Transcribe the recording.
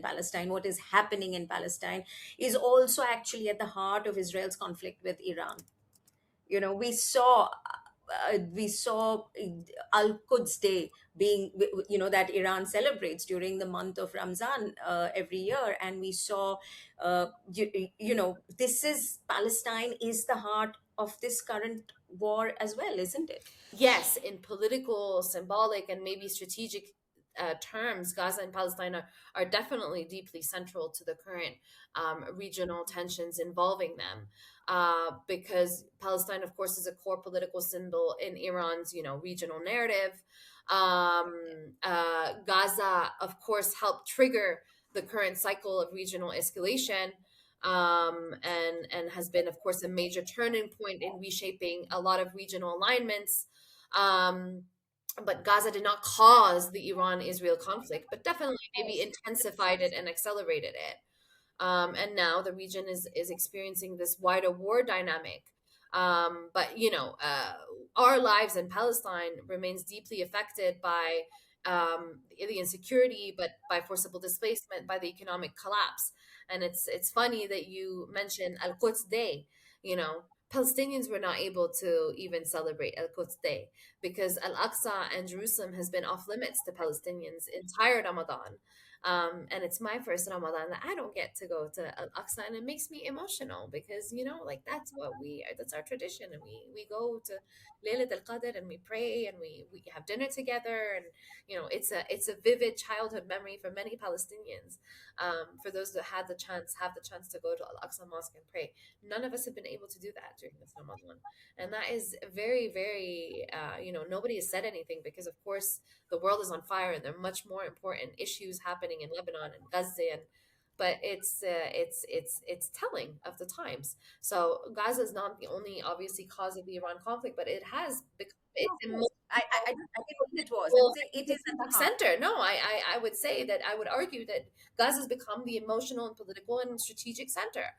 Palestine, what is happening in Palestine, is also actually at the heart of Israel's conflict with Iran. We saw Al Quds Day being, that Iran celebrates during the month of Ramzan every year, and we saw, this is Palestine is the heart of this current war as well, isn't it? Yes, in political, symbolic, and maybe strategic terms, Gaza and Palestine are definitely deeply central to the current regional tensions involving them. Because Palestine, of course, is a core political symbol in Iran's, regional narrative. Gaza, of course, helped trigger the current cycle of regional escalation, and has been, of course, a major turning point in reshaping a lot of regional alignments. Um, but Gaza did not cause the Iran-Israel conflict, but definitely maybe intensified it and accelerated it. And now the region is experiencing this wider war dynamic. But our lives in Palestine remains deeply affected by the insecurity, but by forcible displacement, by the economic collapse. And it's funny that you mentioned Al Quds Day. Palestinians were not able to even celebrate Al Quds Day because Al Aqsa and Jerusalem has been off limits to Palestinians entire Ramadan. And it's my first Ramadan that I don't get to go to Al Aqsa, and it makes me emotional because like that's our tradition, and we go to Laylat al Qadr and we pray and we have dinner together, and it's a vivid childhood memory for many Palestinians. For those that have the chance to go to Al Aqsa Mosque and pray, none of us have been able to do that during this Ramadan, and that is very, very nobody has said anything because of course the world is on fire and there are much more important issues happening in Lebanon and Gaza, but it's telling of the times. So Gaza is not the only obviously cause of the Iran conflict, but it has become No, it's of a course. I didn't believe it was. I'm multiple saying it is at the heart. center. No, I would say that I would argue that Gaza has become the emotional and political and strategic center.